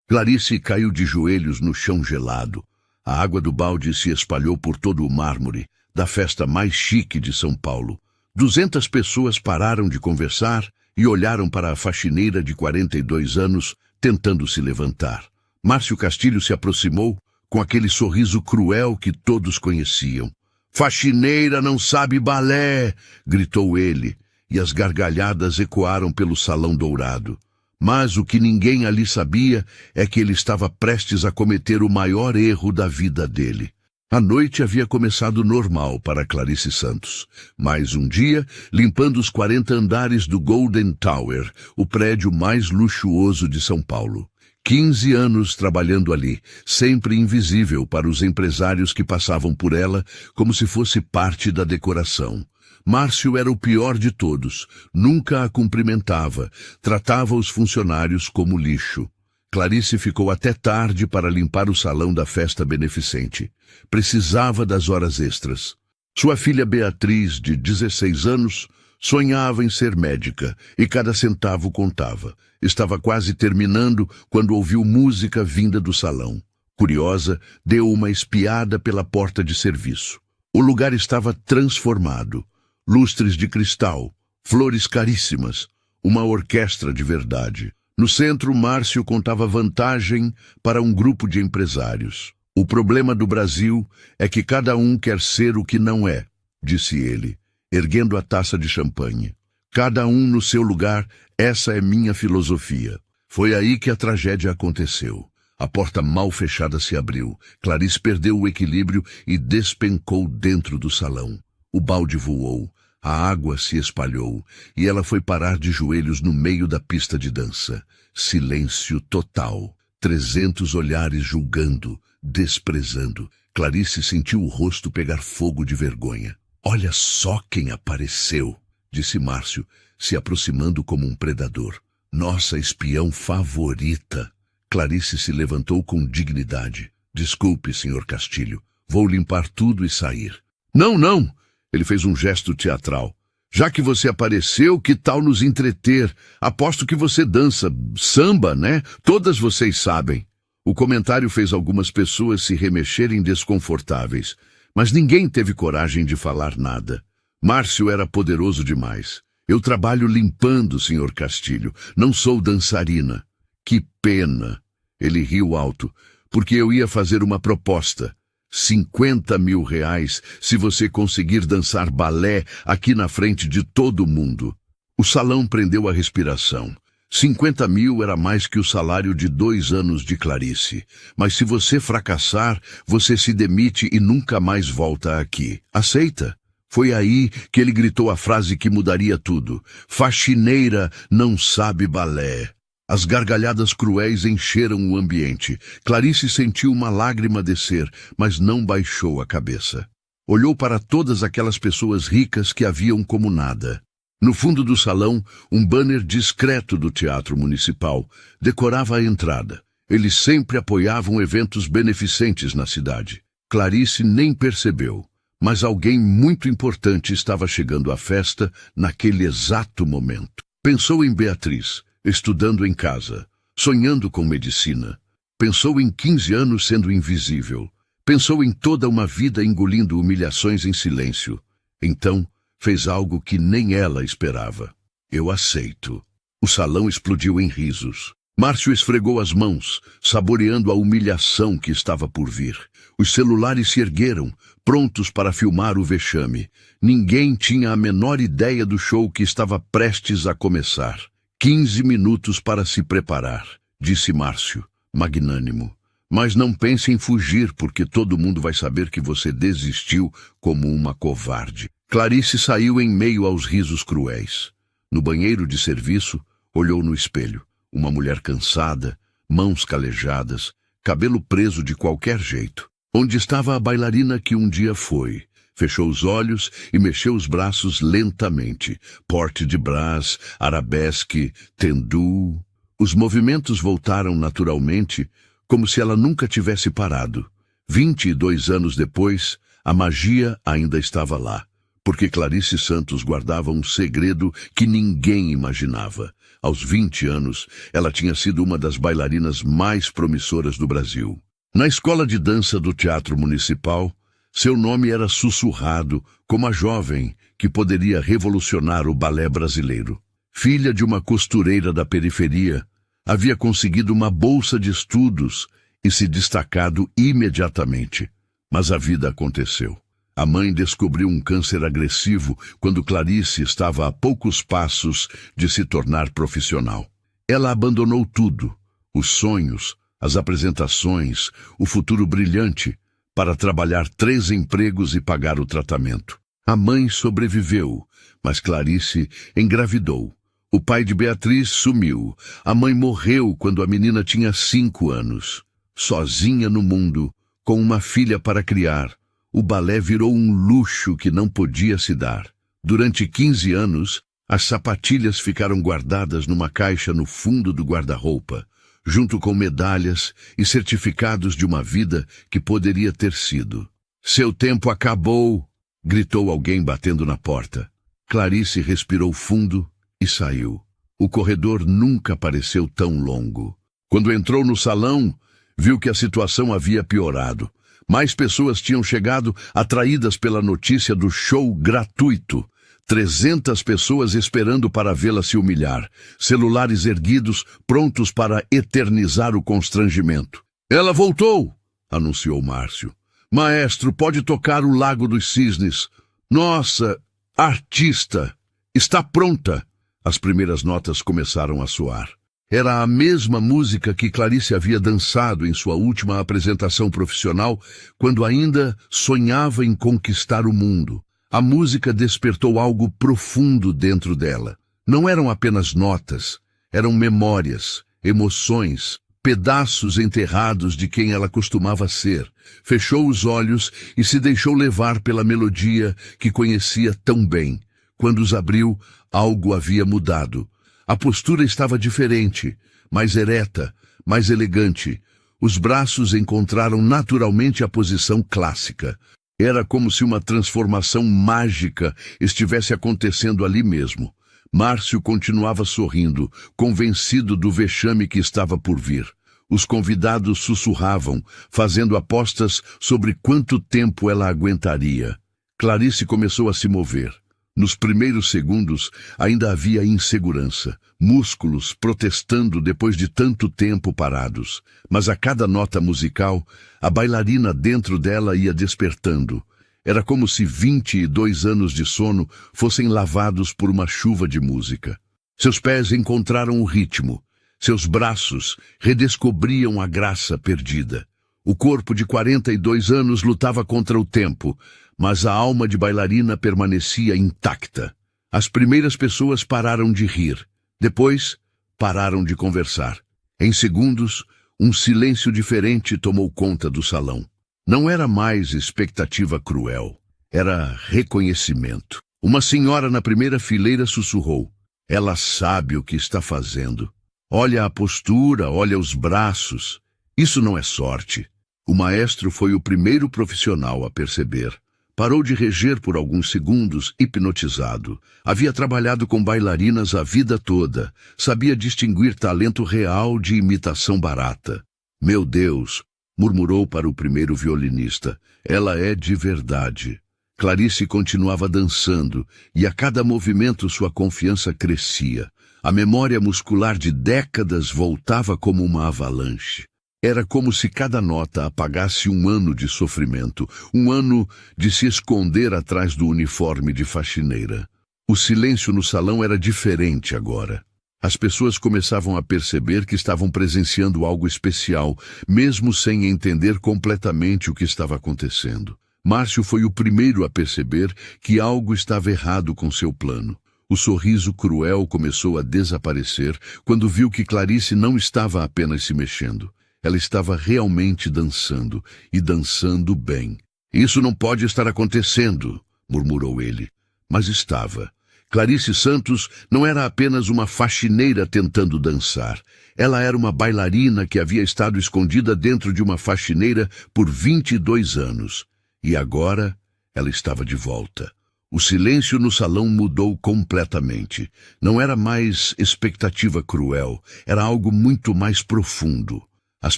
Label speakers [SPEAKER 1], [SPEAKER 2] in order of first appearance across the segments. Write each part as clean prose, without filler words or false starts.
[SPEAKER 1] Clarice caiu de joelhos no chão gelado. A água do balde se espalhou por todo o mármore da festa mais chique de São Paulo. 200 pessoas pararam de conversar e olharam para a faxineira de 42 anos tentando se levantar. Márcio Castilho se aproximou com aquele sorriso cruel que todos conheciam. "Faxineira não sabe balé!" gritou ele, e as gargalhadas ecoaram pelo salão dourado. Mas o que ninguém ali sabia é que ele estava prestes a cometer o maior erro da vida dele. A noite havia começado normal para Clarice Santos. Mais um dia, limpando os 40 andares do Golden Tower, o prédio mais luxuoso de São Paulo. 15 anos trabalhando ali, sempre invisível para os empresários que passavam por ela, como se fosse parte da decoração. Márcio era o pior de todos, nunca a cumprimentava, tratava os funcionários como lixo. Clarice ficou até tarde para limpar o salão da festa beneficente. Precisava das horas extras. Sua filha Beatriz, de 16 anos, sonhava em ser médica e cada centavo contava. Estava quase terminando quando ouviu música vinda do salão. Curiosa, deu uma espiada pela porta de serviço. O lugar estava transformado. Lustres de cristal, flores caríssimas, uma orquestra de verdade. No centro, Márcio contava vantagem para um grupo de empresários. "O problema do Brasil é que cada um quer ser o que não é", disse ele, erguendo a taça de champanhe. "Cada um no seu lugar, essa é minha filosofia." Foi aí que a tragédia aconteceu. A porta mal fechada se abriu. Clarice perdeu o equilíbrio e despencou dentro do salão. O balde voou, a água se espalhou e ela foi parar de joelhos no meio da pista de dança. Silêncio total. 300 olhares julgando, desprezando. Clarice sentiu o rosto pegar fogo de vergonha. "Olha só quem apareceu", disse Márcio, se aproximando como um predador. "Nossa espião favorita." Clarice se levantou com dignidade. "Desculpe, Sr. Castilho. Vou limpar tudo e sair." "Não, não!" Ele fez um gesto teatral. "Já que você apareceu, que tal nos entreter? Aposto que você dança samba, né? Todas vocês sabem." O comentário fez algumas pessoas se remexerem desconfortáveis, mas ninguém teve coragem de falar nada. Márcio era poderoso demais. "Eu trabalho limpando, Sr. Castilho. Não sou dançarina." "Que pena." Ele riu alto, "porque eu ia fazer uma proposta. 50 mil reais se você conseguir dançar balé aqui na frente de todo mundo." O salão prendeu a respiração. 50 mil era mais que o salário de 2 anos de Clarice. "Mas se você fracassar, você se demite e nunca mais volta aqui. Aceita?" Foi aí que ele gritou a frase que mudaria tudo. "Faxineira não sabe balé." As gargalhadas cruéis encheram o ambiente. Clarice sentiu uma lágrima descer, mas não baixou a cabeça. Olhou para todas aquelas pessoas ricas que a viam como nada. No fundo do salão, um banner discreto do Teatro Municipal decorava a entrada. Eles sempre apoiavam eventos beneficentes na cidade. Clarice nem percebeu, mas alguém muito importante estava chegando à festa naquele exato momento. Pensou em Beatriz, estudando em casa, sonhando com medicina. Pensou em 15 anos sendo invisível. Pensou em toda uma vida engolindo humilhações em silêncio. Então, fez algo que nem ela esperava. "Eu aceito." O salão explodiu em risos. Márcio esfregou as mãos, saboreando a humilhação que estava por vir. Os celulares se ergueram, prontos para filmar o vexame. Ninguém tinha a menor ideia do show que estava prestes a começar. 15 minutos para se preparar, disse Márcio, magnânimo. "Mas não pense em fugir, porque todo mundo vai saber que você desistiu como uma covarde." Clarice saiu em meio aos risos cruéis. No banheiro de serviço, olhou no espelho. Uma mulher cansada, mãos calejadas, cabelo preso de qualquer jeito. Onde estava a bailarina que um dia foi? Fechou os olhos e mexeu os braços lentamente. Porte de brás, arabesque, tendu. Os movimentos voltaram naturalmente, como se ela nunca tivesse parado. 22 anos depois, a magia ainda estava lá. porque Clarice Santos guardava um segredo que ninguém imaginava. Aos 20 anos, ela tinha sido uma das bailarinas mais promissoras do Brasil. Na escola de dança do Teatro Municipal, seu nome era sussurrado como a jovem que poderia revolucionar o balé brasileiro. Filha de uma costureira da periferia, havia conseguido uma bolsa de estudos e se destacado imediatamente. Mas a vida aconteceu. A mãe descobriu um câncer agressivo quando Clarice estava a poucos passos de se tornar profissional. Ela abandonou tudo, os sonhos, as apresentações, o futuro brilhante, para trabalhar 3 empregos e pagar o tratamento. A mãe sobreviveu, mas Clarice engravidou. O pai de Beatriz sumiu. A mãe morreu quando a menina tinha 5 anos. Sozinha no mundo, com uma filha para criar, o balé virou um luxo que não podia se dar. Durante 15 anos, as sapatilhas ficaram guardadas numa caixa no fundo do guarda-roupa, junto com medalhas e certificados de uma vida que poderia ter sido. Seu tempo acabou, gritou alguém batendo na porta. Clarice respirou fundo e saiu. O corredor nunca pareceu tão longo. Quando entrou no salão, viu que a situação havia piorado. Mais pessoas tinham chegado atraídas pela notícia do show gratuito. 300 pessoas esperando para vê-la se humilhar. Celulares erguidos, prontos para eternizar o constrangimento. "Ela voltou!" anunciou Márcio. "Maestro, pode tocar o Lago dos Cisnes. Nossa, artista! Está pronta!" As primeiras notas começaram a soar. Era a mesma música que Clarice havia dançado em sua última apresentação profissional, quando ainda sonhava em conquistar o mundo. A música despertou algo profundo dentro dela. Não eram apenas notas, eram memórias, emoções, pedaços enterrados de quem ela costumava ser. Fechou os olhos e se deixou levar pela melodia que conhecia tão bem. Quando os abriu, algo havia mudado. A postura estava diferente, mais ereta, mais elegante. Os braços encontraram naturalmente a posição clássica. Era como se uma transformação mágica estivesse acontecendo ali mesmo. Márcio continuava sorrindo, convencido do vexame que estava por vir. Os convidados sussurravam, fazendo apostas sobre quanto tempo ela aguentaria. Clarice começou a se mover. Nos primeiros segundos, ainda havia insegurança, músculos protestando depois de tanto tempo parados. Mas a cada nota musical, a bailarina dentro dela ia despertando. Era como se 22 anos de sono fossem lavados por uma chuva de música. Seus pés encontraram o ritmo. Seus braços redescobriam a graça perdida. O corpo de 42 anos lutava contra o tempo, mas a alma de bailarina permanecia intacta. As primeiras pessoas pararam de rir. Depois, pararam de conversar. Em segundos, um silêncio diferente tomou conta do salão. Não era mais expectativa cruel. Era reconhecimento. Uma senhora na primeira fileira sussurrou. "Ela sabe o que está fazendo. Olha a postura, olha os braços. Isso não é sorte." O maestro foi o primeiro profissional a perceber. Parou de reger por alguns segundos, hipnotizado. Havia trabalhado com bailarinas a vida toda. Sabia distinguir talento real de imitação barata. "Meu Deus", murmurou para o primeiro violinista. "Ela é de verdade." Clarice continuava dançando, e a cada movimento sua confiança crescia. A memória muscular de décadas voltava como uma avalanche. Era como se cada nota apagasse um ano de sofrimento, um ano de se esconder atrás do uniforme de faxineira. O silêncio no salão era diferente agora. As pessoas começavam a perceber que estavam presenciando algo especial, mesmo sem entender completamente o que estava acontecendo. Márcio foi o primeiro a perceber que algo estava errado com seu plano. O sorriso cruel começou a desaparecer quando viu que Clarice não estava apenas se mexendo. Ela estava realmente dançando, e dançando bem. "Isso não pode estar acontecendo", murmurou ele. Mas estava. Clarice Santos não era apenas uma faxineira tentando dançar. Ela era uma bailarina que havia estado escondida dentro de uma faxineira por 22 anos. E agora ela estava de volta. O silêncio no salão mudou completamente. Não era mais expectativa cruel, era algo muito mais profundo. As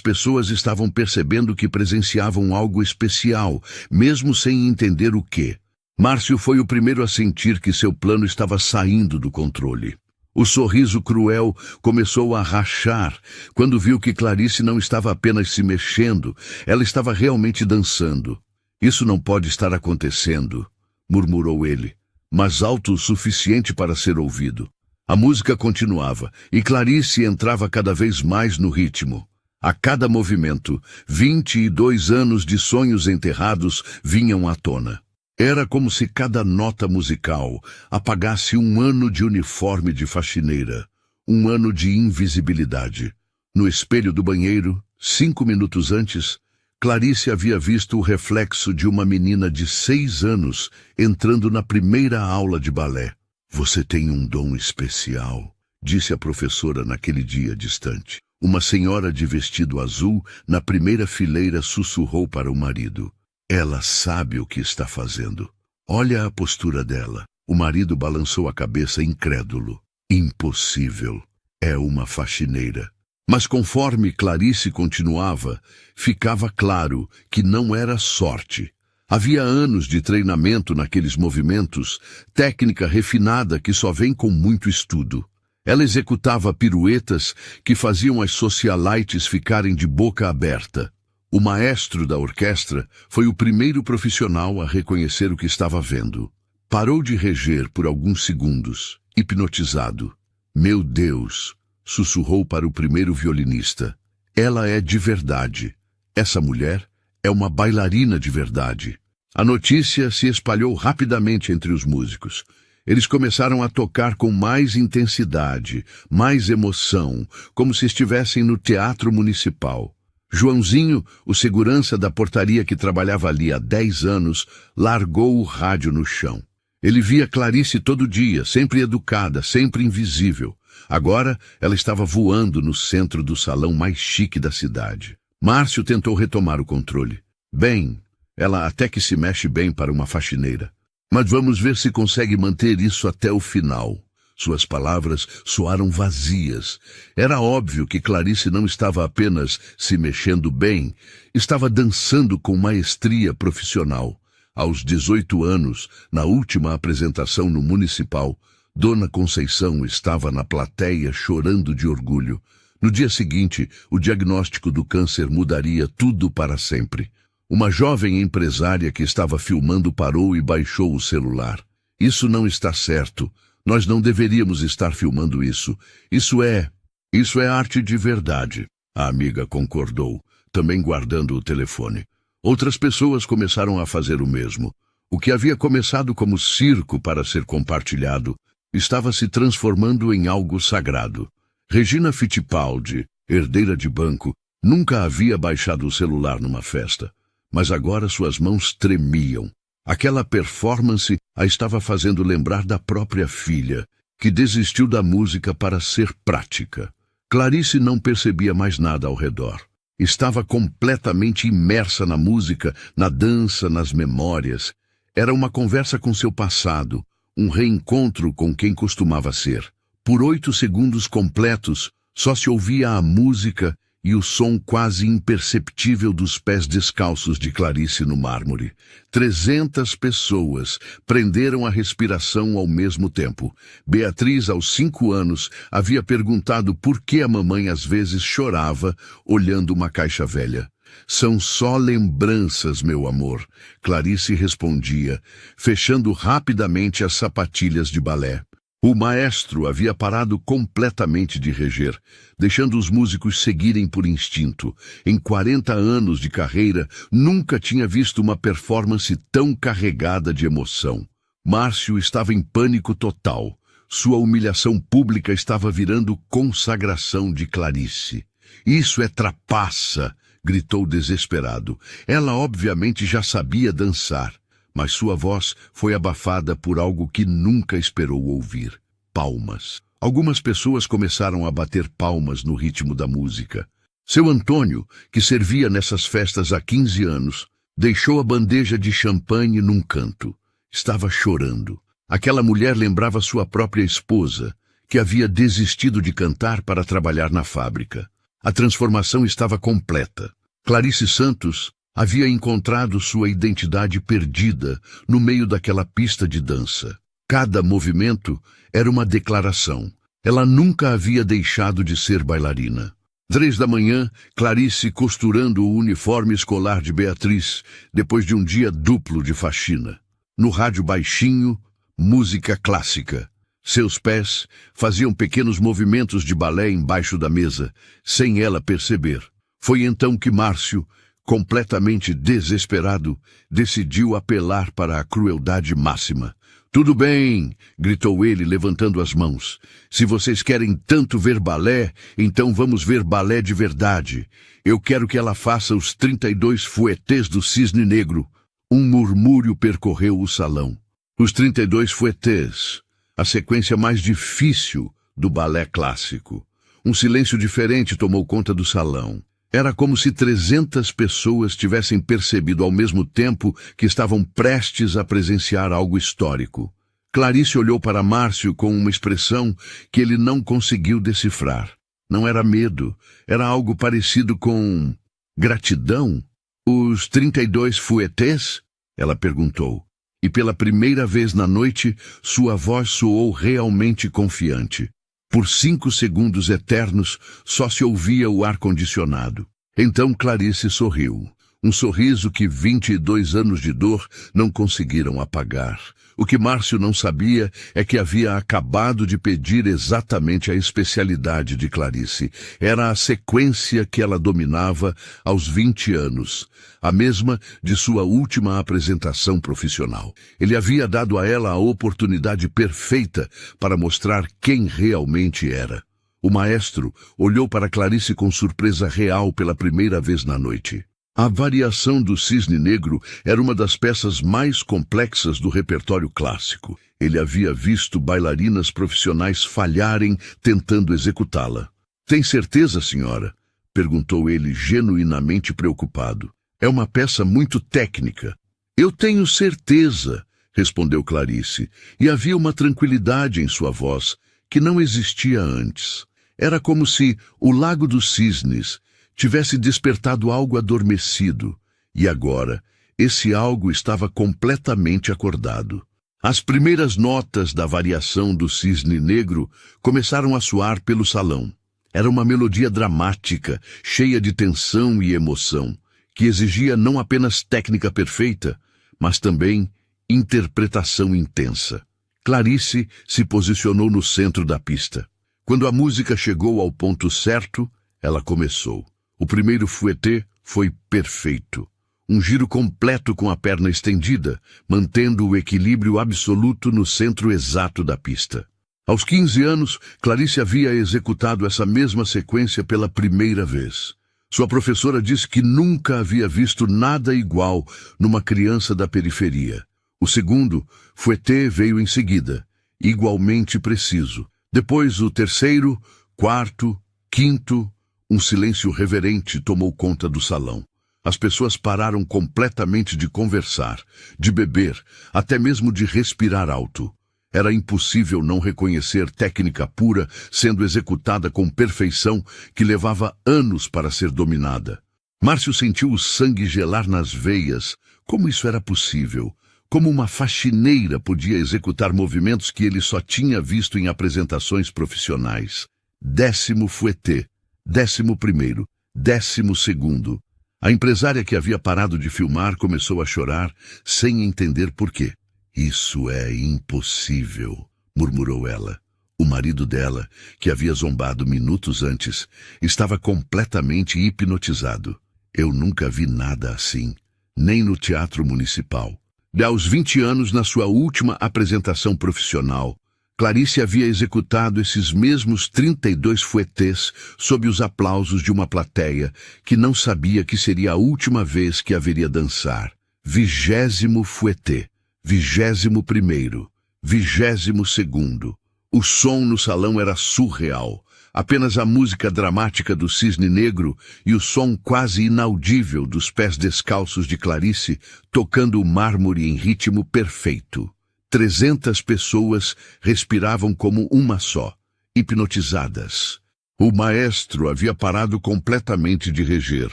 [SPEAKER 1] pessoas estavam percebendo que presenciavam algo especial, mesmo sem entender o quê. Márcio foi o primeiro a sentir que seu plano estava saindo do controle. O sorriso cruel começou a rachar quando viu que Clarice não estava apenas se mexendo, ela estava realmente dançando. Isso não pode estar acontecendo, murmurou ele, mas alto o suficiente para ser ouvido. A música continuava e Clarice entrava cada vez mais no ritmo. A cada movimento, 22 anos de sonhos enterrados vinham à tona. Era como se cada nota musical apagasse um ano de uniforme de faxineira, um ano de invisibilidade. No espelho do banheiro, 5 minutos antes, Clarice havia visto o reflexo de uma menina de 6 anos entrando na primeira aula de balé. Você tem um dom especial, disse a professora naquele dia distante. Uma senhora de vestido azul, na primeira fileira, sussurrou para o marido. Ela sabe o que está fazendo. Olha a postura dela. O marido balançou a cabeça incrédulo. Impossível. É uma faxineira. Mas conforme Clarice continuava, ficava claro que não era sorte. Havia anos de treinamento naqueles movimentos, técnica refinada que só vem com muito estudo. Ela executava piruetas que faziam as socialites ficarem de boca aberta. O maestro da orquestra foi o primeiro profissional a reconhecer o que estava vendo. Parou de reger por alguns segundos, hipnotizado. Meu Deus! Sussurrou para o primeiro violinista. Ela é de verdade. Essa mulher é uma bailarina de verdade. A notícia se espalhou rapidamente entre os músicos. Eles começaram a tocar com mais intensidade, mais emoção, como se estivessem no teatro municipal. Joãozinho, o segurança da portaria que trabalhava ali há 10 anos, largou o rádio no chão. Ele via Clarice todo dia, sempre educada, sempre invisível. Agora, ela estava voando no centro do salão mais chique da cidade. Márcio tentou retomar o controle. Bem, ela até que se mexe bem para uma faxineira. Mas vamos ver se consegue manter isso até o final. Suas palavras soaram vazias. Era óbvio que Clarice não estava apenas se mexendo bem, estava dançando com maestria profissional. Aos 18 anos, na última apresentação no Municipal, Dona Conceição estava na plateia chorando de orgulho. No dia seguinte, o diagnóstico do câncer mudaria tudo para sempre. Uma jovem empresária que estava filmando parou e baixou o celular. Isso não está certo. Nós não deveríamos estar filmando isso. Isso é arte de verdade. A amiga concordou, também guardando o telefone. Outras pessoas começaram a fazer o mesmo. O que havia começado como circo para ser compartilhado estava se transformando em algo sagrado. Regina Fittipaldi, herdeira de banco, nunca havia baixado o celular numa festa. Mas agora suas mãos tremiam. Aquela performance a estava fazendo lembrar da própria filha, que desistiu da música para ser prática. Clarice não percebia mais nada ao redor. Estava completamente imersa na música, na dança, nas memórias. Era uma conversa com seu passado, um reencontro com quem costumava ser. Por 8 segundos completos, só se ouvia a música e o som quase imperceptível dos pés descalços de Clarice no mármore. 300 pessoas prenderam a respiração ao mesmo tempo. Beatriz, aos 5 anos, havia perguntado por que a mamãe às vezes chorava olhando uma caixa velha. São só lembranças, meu amor, Clarice respondia, fechando rapidamente as sapatilhas de balé. O maestro havia parado completamente de reger, deixando os músicos seguirem por instinto. Em 40 anos de carreira, nunca tinha visto uma performance tão carregada de emoção. Márcio estava em pânico total. Sua humilhação pública estava virando consagração de Clarice. Isso é trapaça! Gritou desesperado. Ela obviamente já sabia dançar. Mas sua voz foi abafada por algo que nunca esperou ouvir. Palmas. Algumas pessoas começaram a bater palmas no ritmo da música. Seu Antônio, que servia nessas festas há 15 anos, deixou a bandeja de champanhe num canto. estava chorando. Aquela mulher lembrava sua própria esposa, que havia desistido de cantar para trabalhar na fábrica. A transformação estava completa. Clarice Santos havia encontrado sua identidade perdida no meio daquela pista de dança. Cada movimento era uma declaração. Ela nunca havia deixado de ser bailarina. 3 da manhã, Clarice costurando o uniforme escolar de Beatriz, depois de um dia duplo de faxina. No rádio baixinho, música clássica. Seus pés faziam pequenos movimentos de balé embaixo da mesa, sem ela perceber. Foi então que Márcio, completamente desesperado, decidiu apelar para a crueldade máxima. "Tudo bem", gritou ele, levantando as mãos. "Se vocês querem tanto ver balé, então vamos ver balé de verdade. Eu quero que ela faça os 32 fouettés do Cisne Negro." Um murmúrio percorreu o salão. Os 32 fouettés, a sequência mais difícil do balé clássico. Um silêncio diferente tomou conta do salão. Era como se 300 pessoas tivessem percebido ao mesmo tempo que estavam prestes a presenciar algo histórico. Clarice olhou para Márcio com uma expressão que ele não conseguiu decifrar. Não era medo, era algo parecido com gratidão. "Os 32 fouettés?" ela perguntou. E pela primeira vez na noite, sua voz soou realmente confiante. Por 5 segundos eternos, só se ouvia o ar-condicionado. Então Clarice sorriu. Um sorriso que 22 anos de dor não conseguiram apagar. O que Márcio não sabia é que havia acabado de pedir exatamente a especialidade de Clarice. Era a sequência que ela dominava aos 20 anos, a mesma de sua última apresentação profissional. Ele havia dado a ela a oportunidade perfeita para mostrar quem realmente era. O maestro olhou para Clarice com surpresa real pela primeira vez na noite. A variação do Cisne Negro era uma das peças mais complexas do repertório clássico. Ele havia visto bailarinas profissionais falharem tentando executá-la. "Tem certeza, senhora?" perguntou ele, genuinamente preocupado. "É uma peça muito técnica." "Eu tenho certeza", respondeu Clarice, e havia uma tranquilidade em sua voz que não existia antes. Era como se o Lago dos Cisnes tivesse despertado algo adormecido, e agora esse algo estava completamente acordado. As primeiras notas da variação do Cisne Negro começaram a soar pelo salão. Era uma melodia dramática, cheia de tensão e emoção, que exigia não apenas técnica perfeita, mas também interpretação intensa. Clarice se posicionou no centro da pista. Quando a música chegou ao ponto certo, ela começou. O primeiro fouetté foi perfeito. Um giro completo com a perna estendida, mantendo o equilíbrio absoluto no centro exato da pista. Aos 15 anos, Clarice havia executado essa mesma sequência pela primeira vez. Sua professora disse que nunca havia visto nada igual numa criança da periferia. O segundo fouetté veio em seguida, igualmente preciso. Depois o terceiro, quarto, quinto. Um silêncio reverente tomou conta do salão. As pessoas pararam completamente de conversar, de beber, até mesmo de respirar alto. Era impossível não reconhecer técnica pura sendo executada com perfeição que levava anos para ser dominada. Márcio sentiu o sangue gelar nas veias. Como isso era possível? Como uma faxineira podia executar movimentos que ele só tinha visto em apresentações profissionais? 10º fouetté. 11º, 12º. A empresária que havia parado de filmar começou a chorar, sem entender por quê. "Isso é impossível", murmurou ela. O marido dela, que havia zombado minutos antes, estava completamente hipnotizado. "Eu nunca vi nada assim, nem no Teatro Municipal." Aos 20 anos, na sua última apresentação profissional, Clarice havia executado esses mesmos 32 fouettés sob os aplausos de uma plateia que não sabia que seria a última vez que haveria dançar. 20º fouetté, 21º, 22º. O som no salão era surreal. Apenas a música dramática do cisne negro e o som quase inaudível dos pés descalços de Clarice tocando o mármore em ritmo perfeito. 300 pessoas respiravam como uma só, hipnotizadas. O maestro havia parado completamente de reger.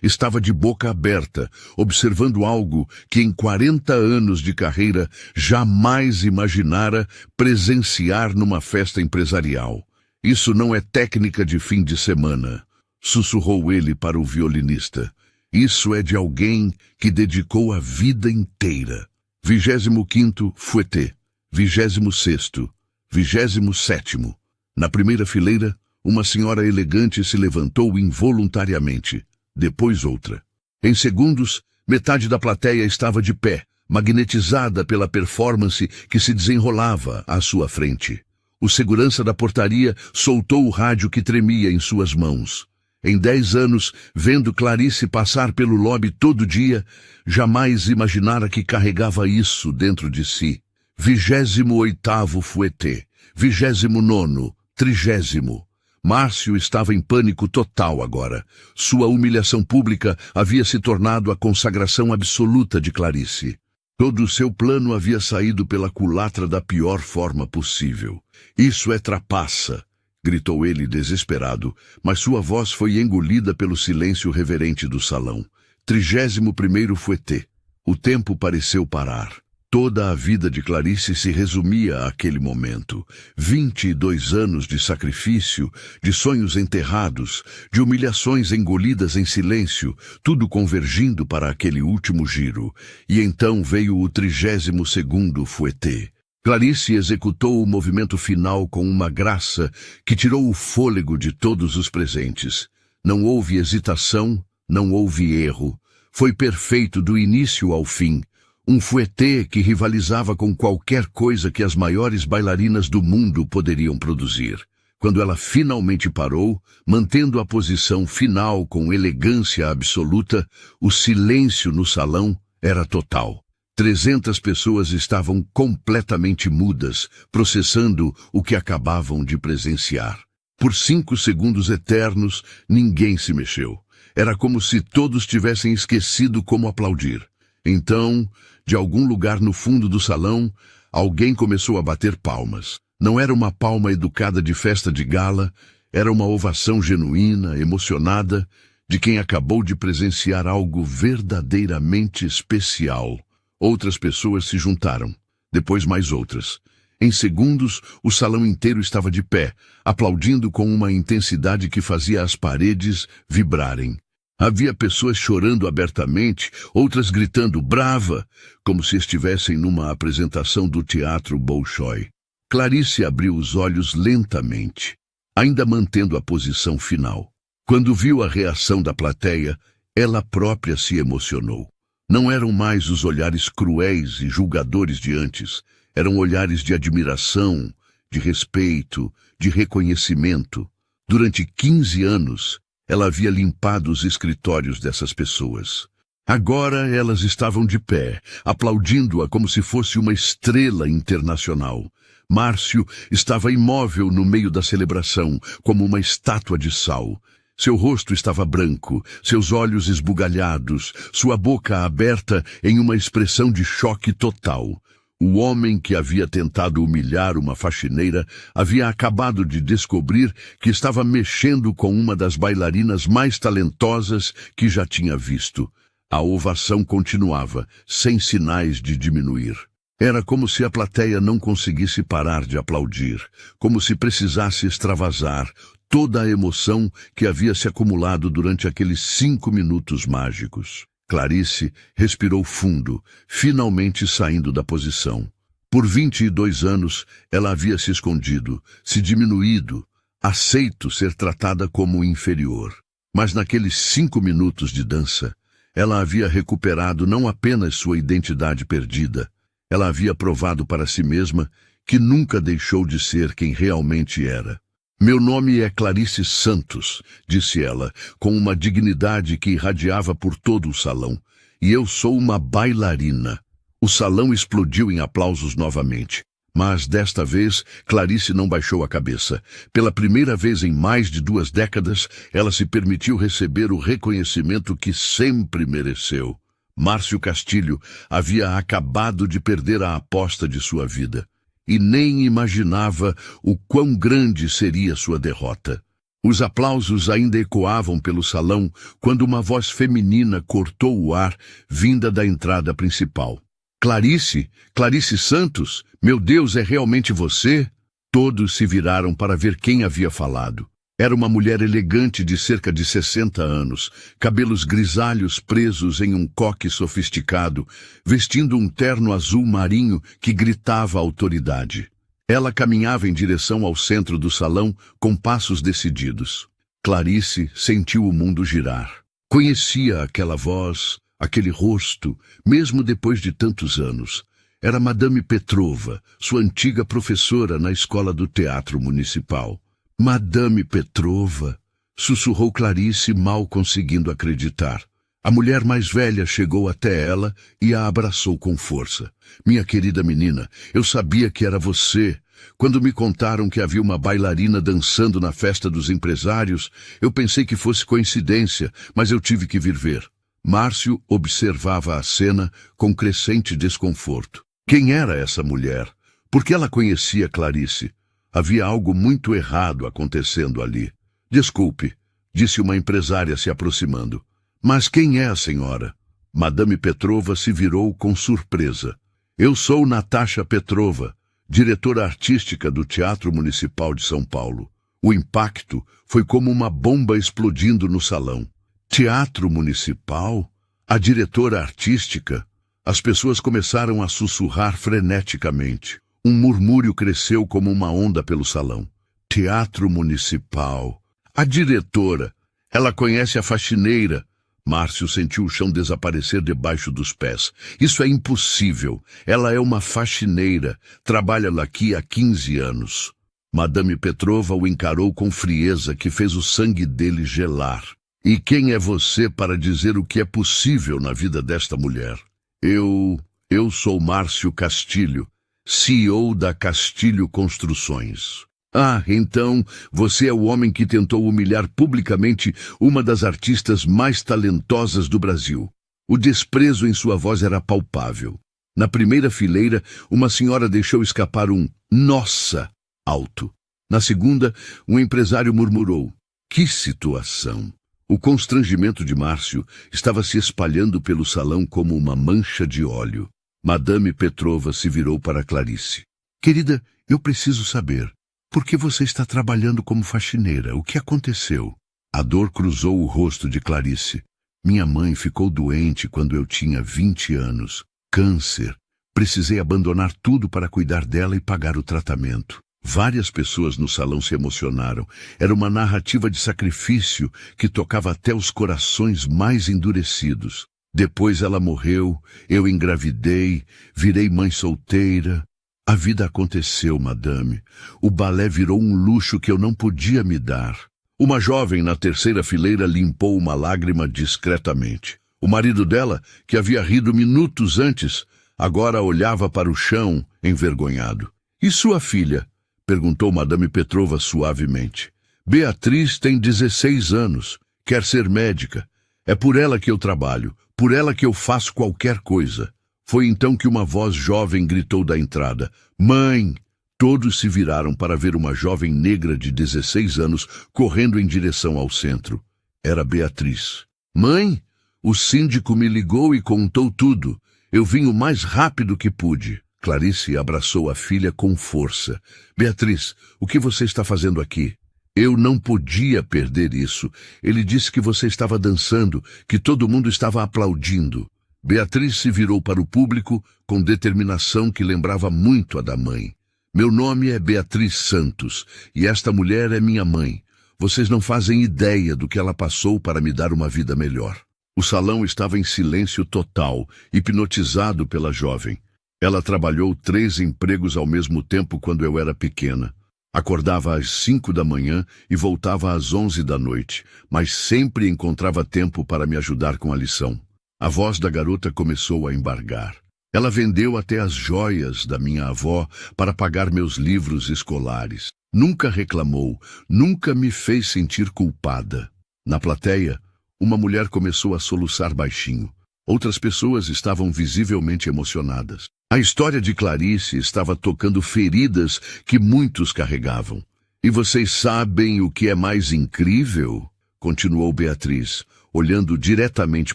[SPEAKER 1] Estava de boca aberta, observando algo que em 40 anos de carreira jamais imaginara presenciar numa festa empresarial. Isso não é técnica de fim de semana, sussurrou ele para o violinista. Isso é de alguém que dedicou a vida inteira. 25º fouetté, 26º, 27º. Na primeira fileira, uma senhora elegante se levantou involuntariamente, depois outra. Em segundos, metade da plateia estava de pé, magnetizada pela performance que se desenrolava à sua frente. O segurança da portaria soltou o rádio que tremia em suas mãos. Em 10 anos, vendo Clarice passar pelo lobby todo dia, jamais imaginara que carregava isso dentro de si. 28º fouetté, 29º, 30º. Márcio estava em pânico total agora. Sua humilhação pública havia se tornado a consagração absoluta de Clarice. Todo o seu plano havia saído pela culatra da pior forma possível. Isso é trapaça, gritou ele desesperado, mas sua voz foi engolida pelo silêncio reverente do salão. 31º fouetté. O tempo pareceu parar. Toda a vida de Clarice se resumia àquele momento. 22 anos de sacrifício, de sonhos enterrados, de humilhações engolidas em silêncio, tudo convergindo para aquele último giro. E então veio o 32º fouetté. Clarice executou o movimento final com uma graça que tirou o fôlego de todos os presentes. Não houve hesitação, não houve erro. Foi perfeito do início ao fim. Um fouetté que rivalizava com qualquer coisa que as maiores bailarinas do mundo poderiam produzir. Quando ela finalmente parou, mantendo a posição final com elegância absoluta, o silêncio no salão era total. 300 pessoas estavam completamente mudas, processando o que acabavam de presenciar. Por 5 segundos eternos, ninguém se mexeu. Era como se todos tivessem esquecido como aplaudir. Então, de algum lugar no fundo do salão, alguém começou a bater palmas. Não era uma palma educada de festa de gala, era uma ovação genuína, emocionada, de quem acabou de presenciar algo verdadeiramente especial. Outras pessoas se juntaram, depois mais outras. Em segundos, o salão inteiro estava de pé, aplaudindo com uma intensidade que fazia as paredes vibrarem. Havia pessoas chorando abertamente, outras gritando "brava", como se estivessem numa apresentação do Teatro Bolshoi. Clarice abriu os olhos lentamente, ainda mantendo a posição final. Quando viu a reação da plateia, ela própria se emocionou. Não eram mais os olhares cruéis e julgadores de antes, eram olhares de admiração, de respeito, de reconhecimento. Durante 15 anos, ela havia limpado os escritórios dessas pessoas. Agora elas estavam de pé, aplaudindo-a como se fosse uma estrela internacional. Márcio estava imóvel no meio da celebração, como uma estátua de sal. Seu rosto estava branco, seus olhos esbugalhados, sua boca aberta em uma expressão de choque total. O homem que havia tentado humilhar uma faxineira havia acabado de descobrir que estava mexendo com uma das bailarinas mais talentosas que já tinha visto. A ovação continuava, sem sinais de diminuir. Era como se a plateia não conseguisse parar de aplaudir, como se precisasse extravasar toda a emoção que havia se acumulado durante aqueles 5 minutos mágicos. Clarice respirou fundo, finalmente saindo da posição. Por 22 anos, ela havia se escondido, se diminuído, aceito ser tratada como inferior. Mas naqueles 5 minutos de dança, ela havia recuperado não apenas sua identidade perdida, ela havia provado para si mesma que nunca deixou de ser quem realmente era. Meu nome é Clarice Santos, disse ela, com uma dignidade que irradiava por todo o salão, e eu sou uma bailarina. O salão explodiu em aplausos novamente. Mas, desta vez, Clarice não baixou a cabeça. Pela primeira vez em mais de 2 décadas, ela se permitiu receber o reconhecimento que sempre mereceu. Márcio Castilho havia acabado de perder a aposta de sua vida. E nem imaginava o quão grande seria sua derrota. Os aplausos ainda ecoavam pelo salão quando uma voz feminina cortou o ar, vinda da entrada principal. Clarice? Clarice Santos? Meu Deus, é realmente você? Todos se viraram para ver quem havia falado. Era uma mulher elegante de cerca de 60 anos, cabelos grisalhos presos em um coque sofisticado, vestindo um terno azul marinho que gritava autoridade. Ela caminhava em direção ao centro do salão com passos decididos. Clarice sentiu o mundo girar. Conhecia aquela voz, aquele rosto, mesmo depois de tantos anos. Era Madame Petrova, sua antiga professora na escola do Teatro Municipal. Madame Petrova, sussurrou Clarice, mal conseguindo acreditar. A mulher mais velha chegou até ela e a abraçou com força. Minha querida menina, eu sabia que era você. Quando me contaram que havia uma bailarina dançando na festa dos empresários, eu pensei que fosse coincidência, mas eu tive que vir ver. Márcio observava a cena com crescente desconforto. Quem era essa mulher? Por que ela conhecia Clarice? Havia algo muito errado acontecendo ali. Desculpe, disse uma empresária se aproximando. Mas quem é a senhora? Madame Petrova se virou com surpresa. Eu sou Natasha Petrova, diretora artística do Teatro Municipal de São Paulo. O impacto foi como uma bomba explodindo no salão. Teatro Municipal? A diretora artística? As pessoas começaram a sussurrar freneticamente. Um murmúrio cresceu como uma onda pelo salão. Teatro Municipal. A diretora. Ela conhece a faxineira. Márcio sentiu o chão desaparecer debaixo dos pés. Isso é impossível. Ela é uma faxineira. Trabalha lá aqui há 15 anos. Madame Petrova o encarou com frieza que fez o sangue dele gelar. E quem é você para dizer o que é possível na vida desta mulher? Eu sou Márcio Castilho, CEO da Castilho Construções. Ah, então você é o homem que tentou humilhar publicamente uma das artistas mais talentosas do Brasil. O desprezo em sua voz era palpável. Na primeira fileira, uma senhora deixou escapar um "nossa" alto. Na segunda, um empresário murmurou: "Que situação!" O constrangimento de Márcio estava se espalhando pelo salão como uma mancha de óleo. Madame Petrova se virou para Clarice. "Querida, eu preciso saber. Por que você está trabalhando como faxineira? O que aconteceu?" A dor cruzou o rosto de Clarice. "Minha mãe ficou doente quando eu tinha 20 anos. Câncer. Precisei abandonar tudo para cuidar dela e pagar o tratamento." Várias pessoas no salão se emocionaram. Era uma narrativa de sacrifício que tocava até os corações mais endurecidos. Depois ela morreu, eu engravidei, virei mãe solteira. A vida aconteceu, madame. O balé virou um luxo que eu não podia me dar. Uma jovem na terceira fileira limpou uma lágrima discretamente. O marido dela, que havia rido minutos antes, agora olhava para o chão, envergonhado. "E sua filha?" perguntou Madame Petrova suavemente. "Beatriz tem 16 anos, quer ser médica. É por ela que eu trabalho, por ela que eu faço qualquer coisa." Foi então que uma voz jovem gritou da entrada: "Mãe!" Todos se viraram para ver uma jovem negra de 16 anos correndo em direção ao centro. Era Beatriz. "Mãe, o síndico me ligou e contou tudo. Eu vim o mais rápido que pude." Clarice abraçou a filha com força. "Beatriz, o que você está fazendo aqui?" "Eu não podia perder isso. Ele disse que você estava dançando, que todo mundo estava aplaudindo." Beatriz se virou para o público com determinação que lembrava muito a da mãe. "Meu nome é Beatriz Santos, e esta mulher é minha mãe. Vocês não fazem ideia do que ela passou para me dar uma vida melhor." O salão estava em silêncio total, hipnotizado pela jovem. Ela trabalhou 3 empregos ao mesmo tempo quando eu era pequena. Acordava às 5 da manhã e voltava às 11 da noite, mas sempre encontrava tempo para me ajudar com a lição. A voz da garota começou a embargar. Ela vendeu até as joias da minha avó para pagar meus livros escolares. Nunca reclamou, nunca me fez sentir culpada. Na plateia, uma mulher começou a soluçar baixinho. Outras pessoas estavam visivelmente emocionadas. A história de Clarice estava tocando feridas que muitos carregavam. E vocês sabem o que é mais incrível? Continuou Beatriz, olhando diretamente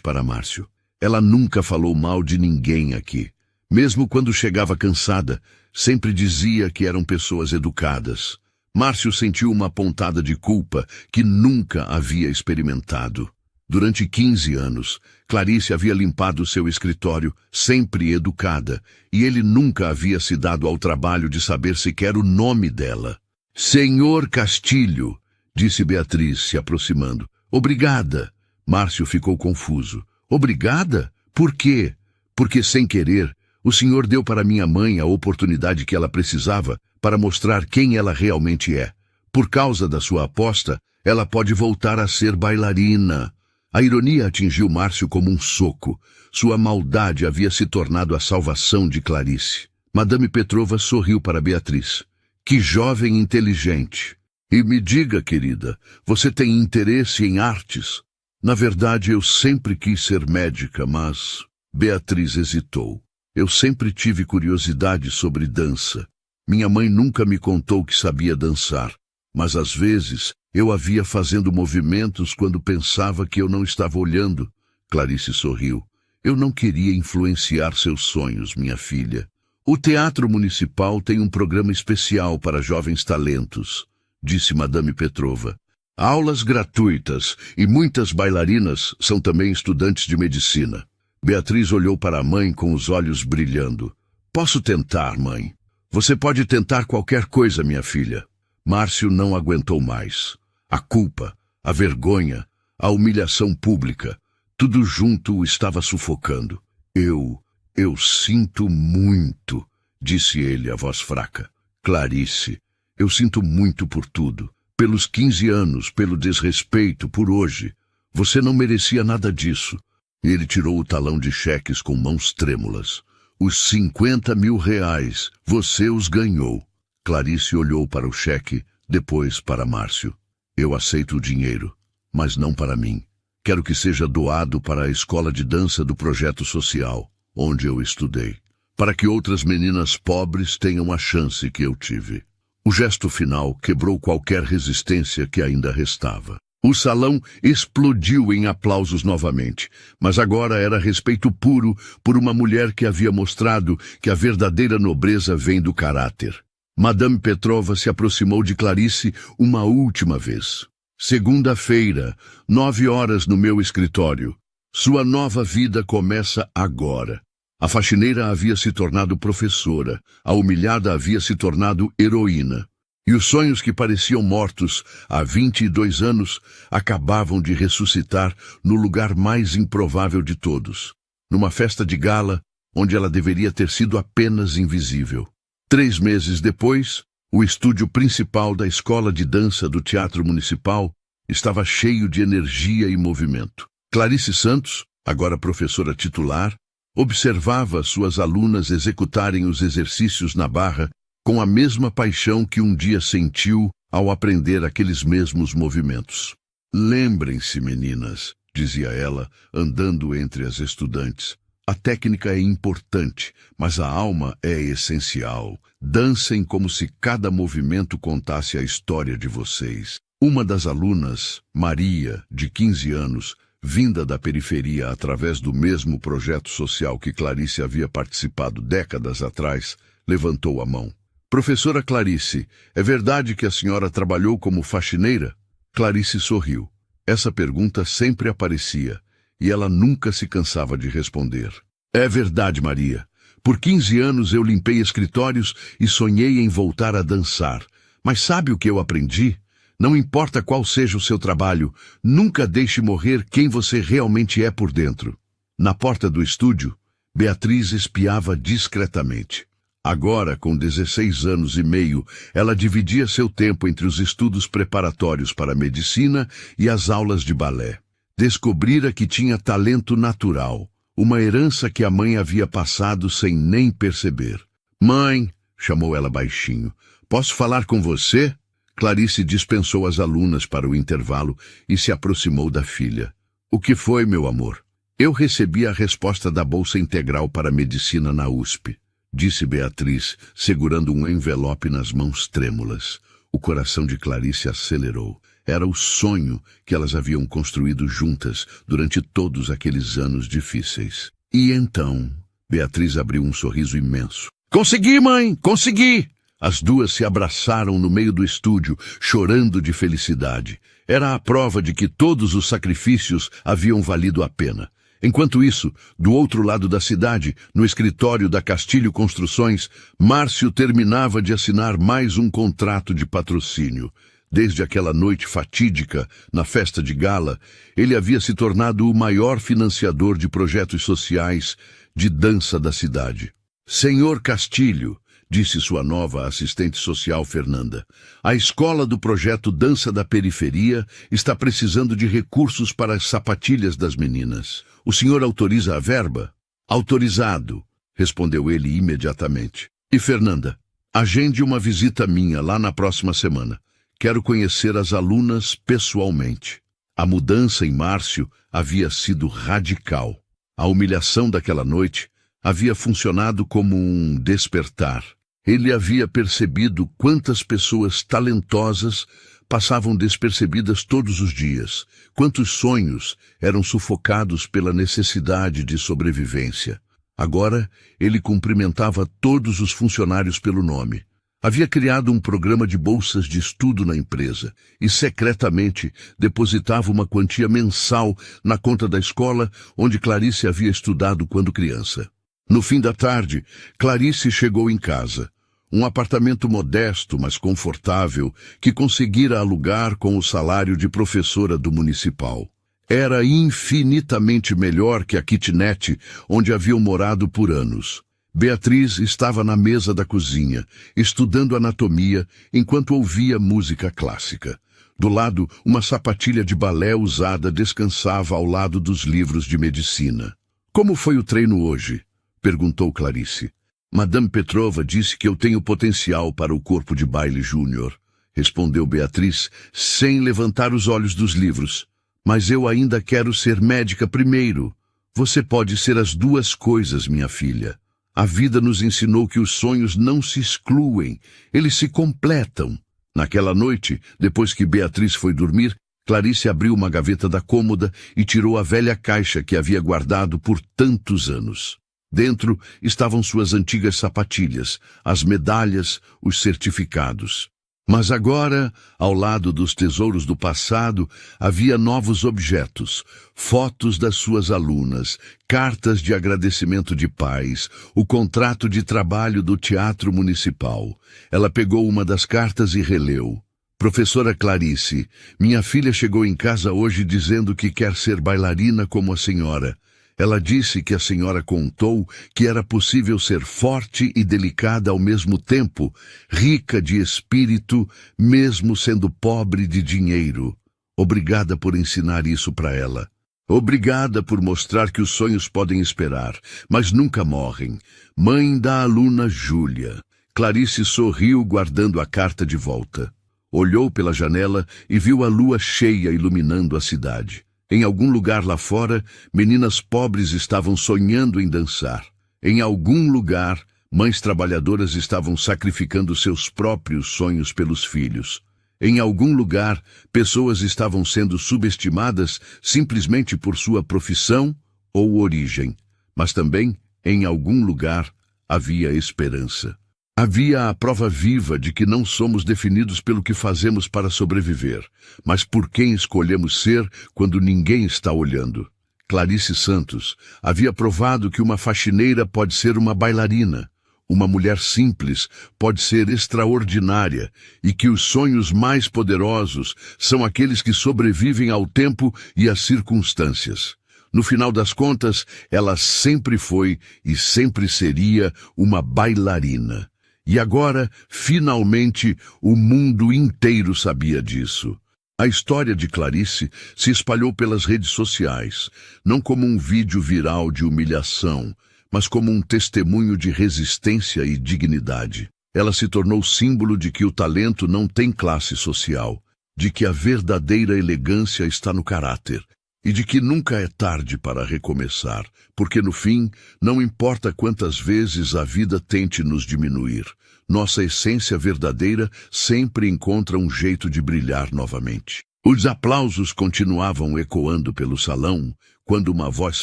[SPEAKER 1] para Márcio. Ela nunca falou mal de ninguém aqui. Mesmo quando chegava cansada, sempre dizia que eram pessoas educadas. Márcio sentiu uma pontada de culpa que nunca havia experimentado. Durante 15 anos, Clarice havia limpado seu escritório, sempre educada, e ele nunca havia se dado ao trabalho de saber sequer o nome dela. Senhor Castilho, disse Beatriz, se aproximando. Obrigada. Márcio ficou confuso. Obrigada? Por quê? Porque, sem querer, o senhor deu para minha mãe a oportunidade que ela precisava para mostrar quem ela realmente é. Por causa da sua aposta, ela pode voltar a ser bailarina. A ironia atingiu Márcio como um soco. Sua maldade havia se tornado a salvação de Clarice. Madame Petrova sorriu para Beatriz. Que jovem inteligente. E me diga, querida, você tem interesse em artes? Na verdade, eu sempre quis ser médica, mas... Beatriz hesitou. Eu sempre tive curiosidade sobre dança. Minha mãe nunca me contou que sabia dançar, mas às vezes eu a via fazendo movimentos quando pensava que eu não estava olhando. Clarice sorriu. Eu não queria influenciar seus sonhos, minha filha. O Teatro Municipal tem um programa especial para jovens talentos, disse Madame Petrova. Aulas gratuitas e muitas bailarinas são também estudantes de medicina. Beatriz olhou para a mãe com os olhos brilhando. Posso tentar, mãe? Você pode tentar qualquer coisa, minha filha. Márcio não aguentou mais. A culpa, a vergonha, a humilhação pública, tudo junto o estava sufocando. Eu sinto muito, disse ele, a voz fraca. Clarice, eu sinto muito por tudo. Pelos 15 anos, pelo desrespeito, por hoje. Você não merecia nada disso. Ele tirou o talão de cheques com mãos trêmulas. Os 50 mil reais, você os ganhou. Clarice olhou para o cheque, depois para Márcio. Eu aceito o dinheiro, mas não para mim. Quero que seja doado para a escola de dança do projeto social, onde eu estudei, para que outras meninas pobres tenham a chance que eu tive. O gesto final quebrou qualquer resistência que ainda restava. O salão explodiu em aplausos novamente, mas agora era respeito puro por uma mulher que havia mostrado que a verdadeira nobreza vem do caráter. Madame Petrova se aproximou de Clarice uma última vez. Segunda-feira, 9 horas no meu escritório. Sua nova vida começa agora. A faxineira havia se tornado professora, a humilhada havia se tornado heroína. E os sonhos que pareciam mortos há 22 anos acabavam de ressuscitar no lugar mais improvável de todos, numa festa de gala onde ela deveria ter sido apenas invisível. 3 meses depois, o estúdio principal da escola de dança do Teatro Municipal estava cheio de energia e movimento. Clarice Santos, agora professora titular, observava suas alunas executarem os exercícios na barra com a mesma paixão que um dia sentiu ao aprender aqueles mesmos movimentos. Lembrem-se, meninas, dizia ela, andando entre as estudantes. A técnica é importante, mas a alma é essencial. Dancem como se cada movimento contasse a história de vocês. Uma das alunas, Maria, de 15 anos, vinda da periferia através do mesmo projeto social que Clarice havia participado décadas atrás, levantou a mão. Professora Clarice, é verdade que a senhora trabalhou como faxineira? Clarice sorriu. Essa pergunta sempre aparecia, e ela nunca se cansava de responder. É verdade, Maria. Por 15 anos eu limpei escritórios e sonhei em voltar a dançar. Mas sabe o que eu aprendi? Não importa qual seja o seu trabalho, nunca deixe morrer quem você realmente é por dentro. Na porta do estúdio, Beatriz espiava discretamente. Agora, com 16 anos e meio, ela dividia seu tempo entre os estudos preparatórios para a medicina e as aulas de balé. Descobrira que tinha talento natural, uma herança que a mãe havia passado sem nem perceber. "Mãe", chamou ela baixinho, "posso falar com você?" Clarice dispensou as alunas para o intervalo e se aproximou da filha. "O que foi, meu amor?" "Eu recebi a resposta da Bolsa Integral para Medicina na USP", disse Beatriz, segurando um envelope nas mãos trêmulas. O coração de Clarice acelerou. Era o sonho que elas haviam construído juntas durante todos aqueles anos difíceis. E então, Beatriz abriu um sorriso imenso. "Consegui, mãe! Consegui!" As duas se abraçaram no meio do estúdio, chorando de felicidade. Era a prova de que todos os sacrifícios haviam valido a pena. Enquanto isso, do outro lado da cidade, no escritório da Castilho Construções, Márcio terminava de assinar mais um contrato de patrocínio. Desde aquela noite fatídica, na festa de gala, ele havia se tornado o maior financiador de projetos sociais de dança da cidade. "Senhor Castilho", disse sua nova assistente social Fernanda, "a escola do projeto Dança da Periferia está precisando de recursos para as sapatilhas das meninas. O senhor autoriza a verba?" "Autorizado", respondeu ele imediatamente. "E Fernanda, agende uma visita minha lá na próxima semana. Quero conhecer as alunas pessoalmente." A mudança em Márcio havia sido radical. A humilhação daquela noite havia funcionado como um despertar. Ele havia percebido quantas pessoas talentosas passavam despercebidas todos os dias, quantos sonhos eram sufocados pela necessidade de sobrevivência. Agora, ele cumprimentava todos os funcionários pelo nome. Havia criado um programa de bolsas de estudo na empresa e, secretamente, depositava uma quantia mensal na conta da escola onde Clarice havia estudado quando criança. No fim da tarde, Clarice chegou em casa. Um apartamento modesto, mas confortável, que conseguira alugar com o salário de professora do municipal. Era infinitamente melhor que a kitnet onde haviam morado por anos. Beatriz estava na mesa da cozinha, estudando anatomia, enquanto ouvia música clássica. Do lado, uma sapatilha de balé usada descansava ao lado dos livros de medicina. "Como foi o treino hoje?" perguntou Clarice. "Madame Petrova disse que eu tenho potencial para o corpo de baile júnior", respondeu Beatriz, sem levantar os olhos dos livros. "Mas eu ainda quero ser médica primeiro." "Você pode ser as duas coisas, minha filha. A vida nos ensinou que os sonhos não se excluem, eles se completam." Naquela noite, depois que Beatriz foi dormir, Clarice abriu uma gaveta da cômoda e tirou a velha caixa que havia guardado por tantos anos. Dentro estavam suas antigas sapatilhas, as medalhas, os certificados. Mas agora, ao lado dos tesouros do passado, havia novos objetos, fotos das suas alunas, cartas de agradecimento de pais, o contrato de trabalho do Teatro Municipal. Ela pegou uma das cartas e releu. "Professora Clarice, minha filha chegou em casa hoje dizendo que quer ser bailarina como a senhora. Ela disse que a senhora contou que era possível ser forte e delicada ao mesmo tempo, rica de espírito, mesmo sendo pobre de dinheiro. Obrigada por ensinar isso para ela. Obrigada por mostrar que os sonhos podem esperar, mas nunca morrem. Mãe da aluna Júlia." Clarice sorriu guardando a carta de volta. Olhou pela janela e viu a lua cheia iluminando a cidade. Em algum lugar lá fora, meninas pobres estavam sonhando em dançar. Em algum lugar, mães trabalhadoras estavam sacrificando seus próprios sonhos pelos filhos. Em algum lugar, pessoas estavam sendo subestimadas simplesmente por sua profissão ou origem. Mas também, em algum lugar, havia esperança. Havia a prova viva de que não somos definidos pelo que fazemos para sobreviver, mas por quem escolhemos ser quando ninguém está olhando. Clarice Santos havia provado que uma faxineira pode ser uma bailarina, uma mulher simples pode ser extraordinária e que os sonhos mais poderosos são aqueles que sobrevivem ao tempo e às circunstâncias. No final das contas, ela sempre foi e sempre seria uma bailarina. E agora, finalmente, o mundo inteiro sabia disso. A história de Clarice se espalhou pelas redes sociais, não como um vídeo viral de humilhação, mas como um testemunho de resistência e dignidade. Ela se tornou símbolo de que o talento não tem classe social, de que a verdadeira elegância está no caráter, e de que nunca é tarde para recomeçar, porque no fim, não importa quantas vezes a vida tente nos diminuir, nossa essência verdadeira sempre encontra um jeito de brilhar novamente. Os aplausos continuavam ecoando pelo salão, quando uma voz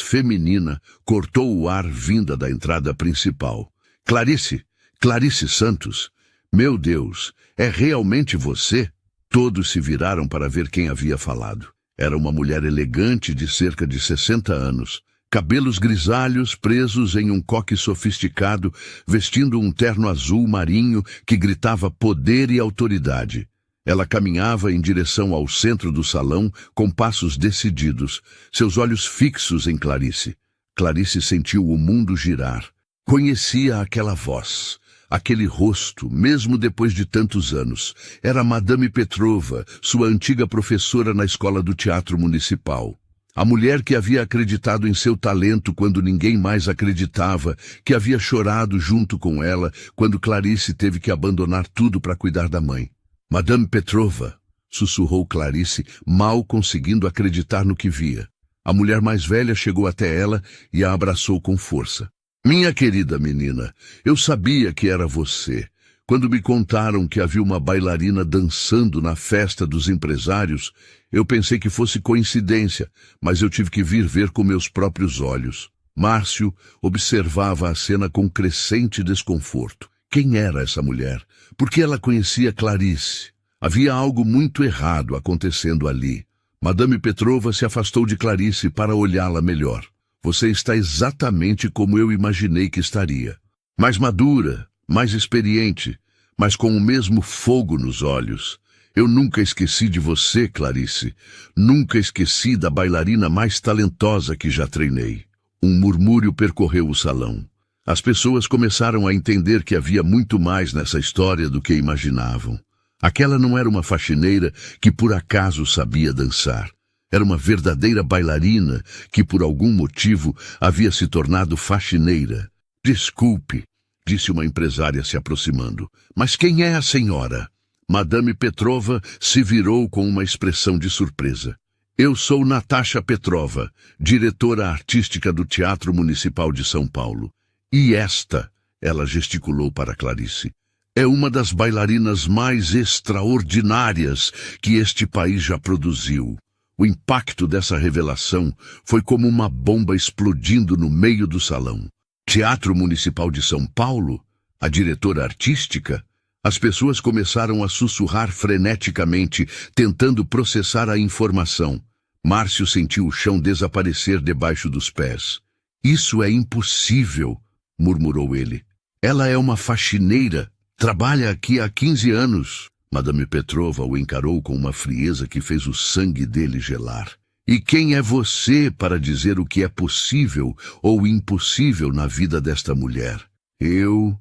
[SPEAKER 1] feminina cortou o ar vinda da entrada principal. Clarice! Clarice Santos! Meu Deus, é realmente você? Todos se viraram para ver quem havia falado. Era uma mulher elegante de cerca de 60 anos, cabelos grisalhos presos em um coque sofisticado, vestindo um terno azul marinho que gritava poder e autoridade. Ela caminhava em direção ao centro do salão com passos decididos, seus olhos fixos em Clarice. Clarice sentiu o mundo girar. Conhecia aquela voz, aquele rosto, mesmo depois de tantos anos. Era Madame Petrova, sua antiga professora na escola do Teatro Municipal. A mulher que havia acreditado em seu talento quando ninguém mais acreditava, que havia chorado junto com ela quando Clarice teve que abandonar tudo para cuidar da mãe. Madame Petrova, sussurrou Clarice, mal conseguindo acreditar no que via. A mulher mais velha chegou até ela e a abraçou com força. Minha querida menina, eu sabia que era você. Quando me contaram que havia uma bailarina dançando na festa dos empresários, eu pensei que fosse coincidência, mas eu tive que vir ver com meus próprios olhos. Márcio observava a cena com crescente desconforto. Quem era essa mulher? Por que ela conhecia Clarice? Havia algo muito errado acontecendo ali. Madame Petrova se afastou de Clarice para olhá-la melhor. Você está exatamente como eu imaginei que estaria. Mais madura, mais experiente, mas com o mesmo fogo nos olhos. Eu nunca esqueci de você, Clarice. Nunca esqueci da bailarina mais talentosa que já treinei. Um murmúrio percorreu o salão. As pessoas começaram a entender que havia muito mais nessa história do que imaginavam. Aquela não era uma faxineira que por acaso sabia dançar. Era uma verdadeira bailarina que, por algum motivo, havia se tornado faxineira. Desculpe, disse uma empresária se aproximando. Mas quem é a senhora? Madame Petrova se virou com uma expressão de surpresa. Eu sou Natasha Petrova, diretora artística do Teatro Municipal de São Paulo. E esta, ela gesticulou para Clarice, é uma das bailarinas mais extraordinárias que este país já produziu. O impacto dessa revelação foi como uma bomba explodindo no meio do salão. Teatro Municipal de São Paulo? A diretora artística? As pessoas começaram a sussurrar freneticamente, tentando processar a informação. Márcio sentiu o chão desaparecer debaixo dos pés. Isso é impossível, murmurou ele. Ela é uma faxineira. Trabalha aqui há 15 anos. Madame Petrova o encarou com uma frieza que fez o sangue dele gelar. E quem é você para dizer o que é possível ou impossível na vida desta mulher? Eu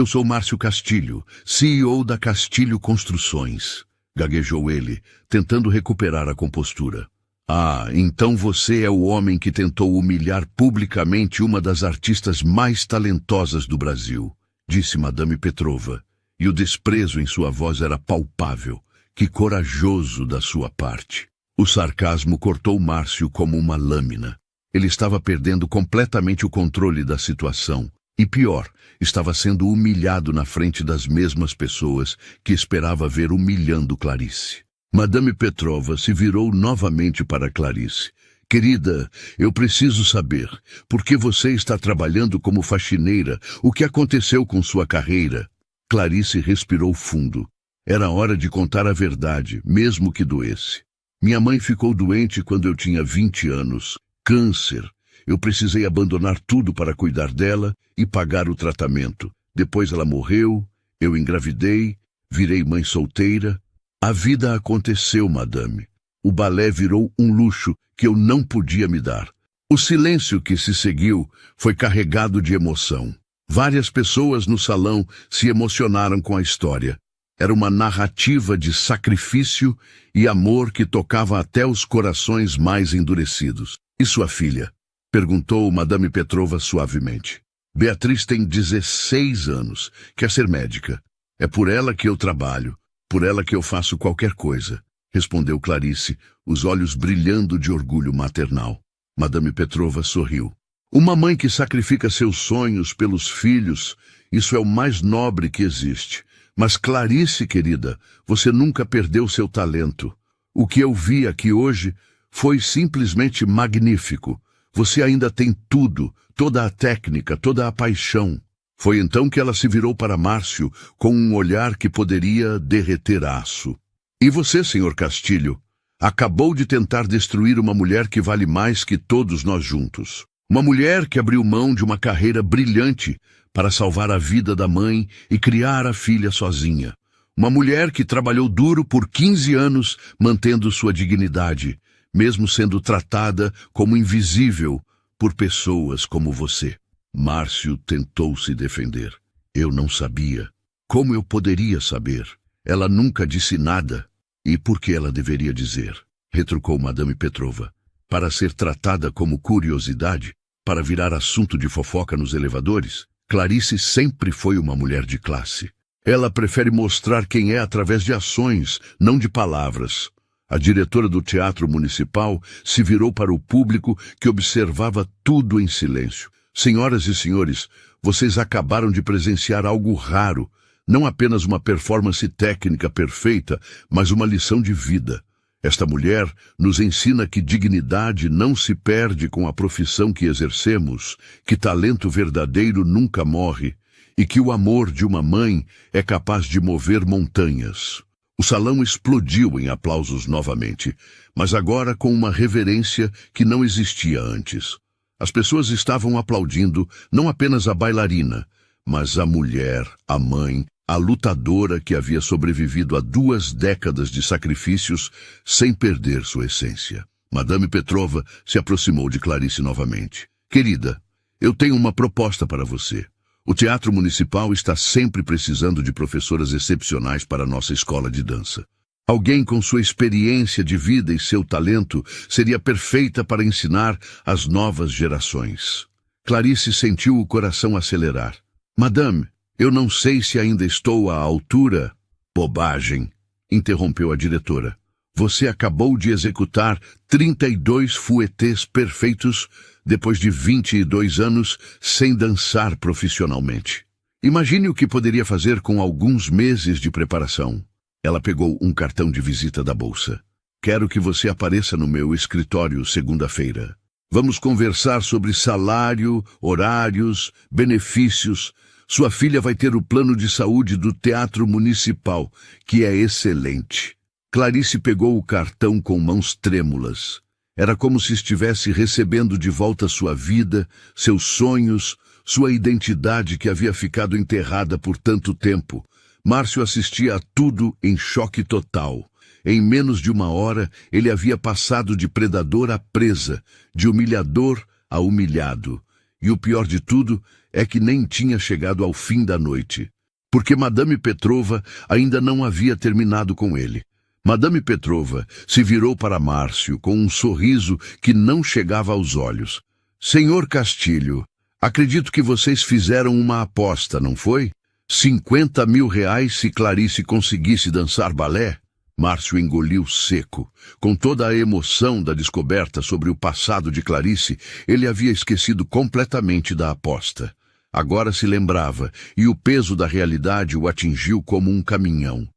[SPEAKER 1] sou Márcio Castilho, CEO da Castilho Construções, gaguejou ele, tentando recuperar a compostura. Ah, então você é o homem que tentou humilhar publicamente uma das artistas mais talentosas do Brasil, disse Madame Petrova. E o desprezo em sua voz era palpável. Que corajoso da sua parte. O sarcasmo cortou Márcio como uma lâmina. Ele estava perdendo completamente o controle da situação. E pior, estava sendo humilhado na frente das mesmas pessoas que esperava ver humilhando Clarice. Madame Petrova se virou novamente para Clarice. Querida, eu preciso saber, por que você está trabalhando como faxineira? O que aconteceu com sua carreira? Clarice respirou fundo. Era hora de contar a verdade, mesmo que doesse. Minha mãe ficou doente quando eu tinha 20 anos. Câncer. Eu precisei abandonar tudo para cuidar dela e pagar o tratamento. Depois ela morreu, eu engravidei, virei mãe solteira. A vida aconteceu, madame. O balé virou um luxo que eu não podia me dar. O silêncio que se seguiu foi carregado de emoção. Várias pessoas no salão se emocionaram com a história. Era uma narrativa de sacrifício e amor que tocava até os corações mais endurecidos. E sua filha? Perguntou Madame Petrova suavemente. Beatriz tem 16 anos, quer ser médica. É por ela que eu trabalho, por ela que eu faço qualquer coisa, respondeu Clarice, os olhos brilhando de orgulho maternal. Madame Petrova sorriu. Uma mãe que sacrifica seus sonhos pelos filhos, isso é o mais nobre que existe. Mas Clarice, querida, você nunca perdeu seu talento. O que eu vi aqui hoje foi simplesmente magnífico. Você ainda tem tudo, toda a técnica, toda a paixão. Foi então que ela se virou para Márcio com um olhar que poderia derreter aço. E você, senhor Castilho, acabou de tentar destruir uma mulher que vale mais que todos nós juntos. Uma mulher que abriu mão de uma carreira brilhante para salvar a vida da mãe e criar a filha sozinha. Uma mulher que trabalhou duro por 15 anos mantendo sua dignidade, mesmo sendo tratada como invisível por pessoas como você. Márcio tentou se defender. Eu não sabia. Como eu poderia saber? Ela nunca disse nada. E por que ela deveria dizer? Retrucou Madame Petrova. Para ser tratada como curiosidade? Para virar assunto de fofoca nos elevadores? Clarice sempre foi uma mulher de classe. Ela prefere mostrar quem é através de ações, não de palavras. A diretora do Teatro Municipal se virou para o público que observava tudo em silêncio. Senhoras e senhores, vocês acabaram de presenciar algo raro. Não apenas uma performance técnica perfeita, mas uma lição de vida. Esta mulher nos ensina que dignidade não se perde com a profissão que exercemos, que talento verdadeiro nunca morre e que o amor de uma mãe é capaz de mover montanhas. O salão explodiu em aplausos novamente, mas agora com uma reverência que não existia antes. As pessoas estavam aplaudindo não apenas a bailarina, mas a mulher, a mãe, a lutadora que havia sobrevivido a 2 décadas de sacrifícios sem perder sua essência. Madame Petrova se aproximou de Clarice novamente. Querida, eu tenho uma proposta para você. O Teatro Municipal está sempre precisando de professoras excepcionais para a nossa escola de dança. Alguém com sua experiência de vida e seu talento seria perfeita para ensinar as novas gerações. Clarice sentiu o coração acelerar. Madame, eu não sei se ainda estou à altura. Bobagem, interrompeu a diretora. Você acabou de executar 32 fouetés perfeitos depois de 22 anos sem dançar profissionalmente. Imagine o que poderia fazer com alguns meses de preparação. Ela pegou um cartão de visita da bolsa. Quero que você apareça no meu escritório segunda-feira. Vamos conversar sobre salário, horários, benefícios. Sua filha vai ter o plano de saúde do Teatro Municipal, que é excelente. Clarice pegou o cartão com mãos trêmulas. Era como se estivesse recebendo de volta sua vida, seus sonhos, sua identidade que havia ficado enterrada por tanto tempo. Márcio assistia a tudo em choque total. Em menos de 1 hora, ele havia passado de predador a presa, de humilhador a humilhado. E o pior de tudo é que nem tinha chegado ao fim da noite, porque Madame Petrova ainda não havia terminado com ele. Madame Petrova se virou para Márcio com um sorriso que não chegava aos olhos. Senhor Castilho, acredito que vocês fizeram uma aposta, não foi? 50 mil reais se Clarice conseguisse dançar balé? Márcio engoliu seco. Com toda a emoção da descoberta sobre o passado de Clarice, ele havia esquecido completamente da aposta. Agora se lembrava, e o peso da realidade o atingiu como um caminhão.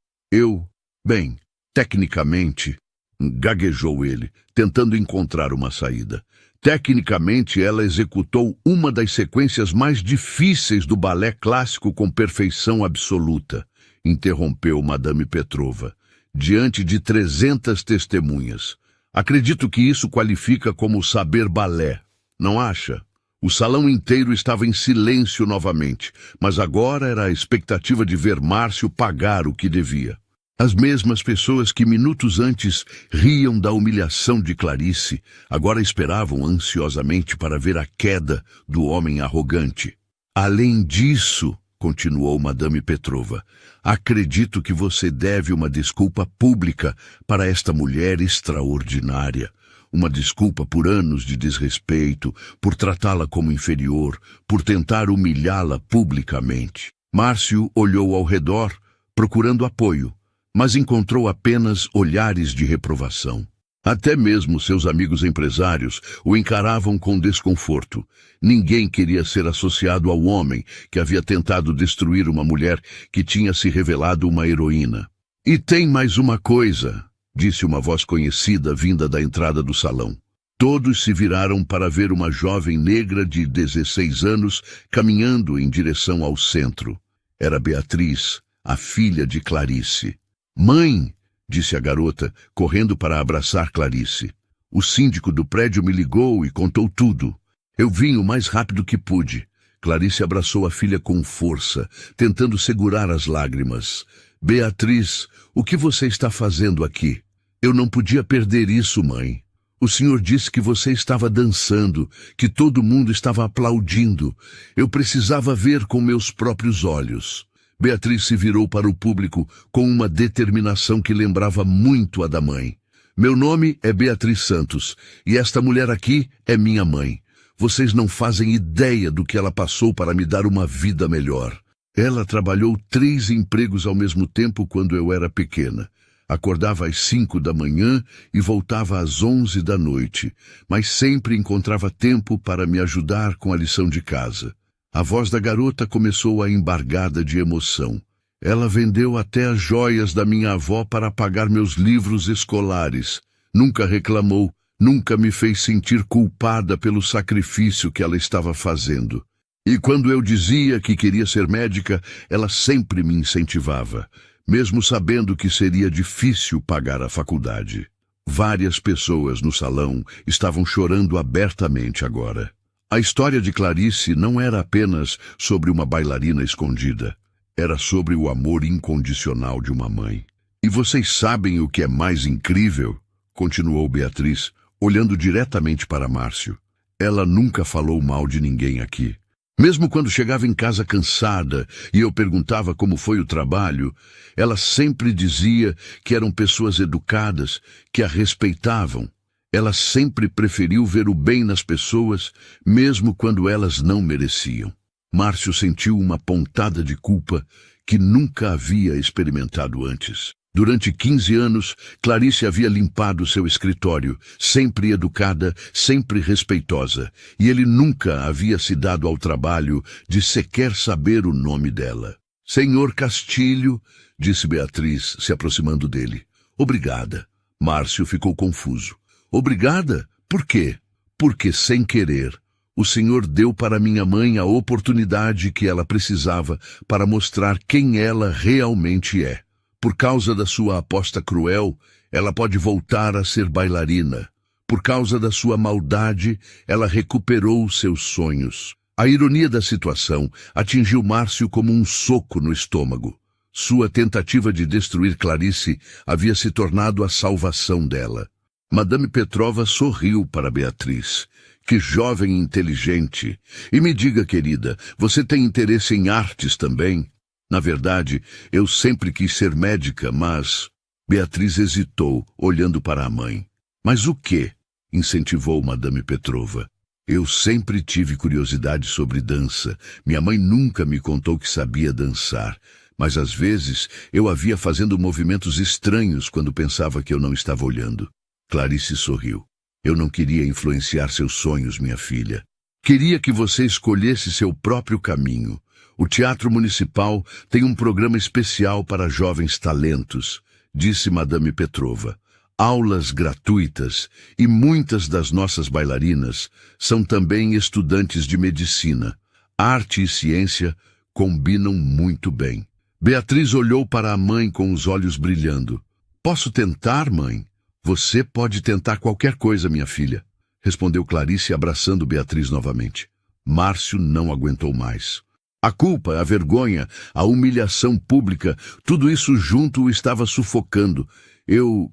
[SPEAKER 1] Bem, tecnicamente, gaguejou ele, tentando encontrar uma saída. Tecnicamente, ela executou uma das sequências mais difíceis do balé clássico com perfeição absoluta, interrompeu Madame Petrova, diante de 300 testemunhas. Acredito que isso qualifica como saber balé, não acha? O salão inteiro estava em silêncio novamente, mas agora era a expectativa de ver Márcio pagar o que devia. As mesmas pessoas que minutos antes riam da humilhação de Clarice, agora esperavam ansiosamente para ver a queda do homem arrogante. Além disso, continuou Madame Petrova. Acredito que você deve uma desculpa pública para esta mulher extraordinária. Uma desculpa por anos de desrespeito, por tratá-la como inferior, por tentar humilhá-la publicamente. Márcio olhou ao redor, procurando apoio, mas encontrou apenas olhares de reprovação. Até mesmo seus amigos empresários o encaravam com desconforto. Ninguém queria ser associado ao homem que havia tentado destruir uma mulher que tinha se revelado uma heroína. E tem mais uma coisa, disse uma voz conhecida vinda da entrada do salão. Todos se viraram para ver uma jovem negra de 16 anos caminhando em direção ao centro. Era Beatriz, a filha de Clarice. Mãe! Disse a garota, correndo para abraçar Clarice. O síndico do prédio me ligou e contou tudo. Eu vim o mais rápido que pude. Clarice abraçou a filha com força, tentando segurar as lágrimas. Beatriz, o que você está fazendo aqui? Eu não podia perder isso, mãe. O senhor disse que você estava dançando, que todo mundo estava aplaudindo. Eu precisava ver com meus próprios olhos. Beatriz se virou para o público com uma determinação que lembrava muito a da mãe. Meu nome é Beatriz Santos, e esta mulher aqui é minha mãe. Vocês não fazem ideia do que ela passou para me dar uma vida melhor. Ela trabalhou 3 empregos ao mesmo tempo quando eu era pequena. Acordava às 5 da manhã e voltava às 11 da noite, mas sempre encontrava tempo para me ajudar com a lição de casa. A voz da garota começou a embargada de emoção. Ela vendeu até as joias da minha avó para pagar meus livros escolares. Nunca reclamou, nunca me fez sentir culpada pelo sacrifício que ela estava fazendo. E quando eu dizia que queria ser médica, ela sempre me incentivava, mesmo sabendo que seria difícil pagar a faculdade. Várias pessoas no salão estavam chorando abertamente agora. A história de Clarice não era apenas sobre uma bailarina escondida. Era sobre o amor incondicional de uma mãe. E vocês sabem o que é mais incrível? Continuou Beatriz, olhando diretamente para Márcio. Ela nunca falou mal de ninguém aqui. Mesmo quando chegava em casa cansada e eu perguntava como foi o trabalho, ela sempre dizia que eram pessoas educadas, que a respeitavam. Ela sempre preferiu ver o bem nas pessoas, mesmo quando elas não mereciam. Márcio sentiu uma pontada de culpa que nunca havia experimentado antes. Durante 15 anos, Clarice havia limpado seu escritório, sempre educada, sempre respeitosa, e ele nunca havia se dado ao trabalho de sequer saber o nome dela. Senhor Castilho, disse Beatriz, se aproximando dele. Obrigada. Márcio ficou confuso. Obrigada? Por quê? Porque, sem querer, o Senhor deu para minha mãe a oportunidade que ela precisava para mostrar quem ela realmente é. Por causa da sua aposta cruel, ela pode voltar a ser bailarina. Por causa da sua maldade, ela recuperou seus sonhos. A ironia da situação atingiu Márcio como um soco no estômago. Sua tentativa de destruir Clarice havia se tornado a salvação dela. Madame Petrova sorriu para Beatriz. Que jovem inteligente. E me diga, querida, você tem interesse em artes também? Na verdade, eu sempre quis ser médica, mas... Beatriz hesitou, olhando para a mãe. Mas o quê? Incentivou Madame Petrova. Eu sempre tive curiosidade sobre dança. Minha mãe nunca me contou que sabia dançar. Mas às vezes eu a via fazendo movimentos estranhos quando pensava que eu não estava olhando. Clarice sorriu. Eu não queria influenciar seus sonhos, minha filha. Queria que você escolhesse seu próprio caminho. O Teatro Municipal tem um programa especial para jovens talentos, disse Madame Petrova. Aulas gratuitas, e muitas das nossas bailarinas são também estudantes de medicina. Arte e ciência combinam muito bem. Beatriz olhou para a mãe com os olhos brilhando. Posso tentar, mãe? Você pode tentar qualquer coisa, minha filha, respondeu Clarice, abraçando Beatriz novamente. Márcio não aguentou mais. A culpa, a vergonha, a humilhação pública, tudo isso junto o estava sufocando. Eu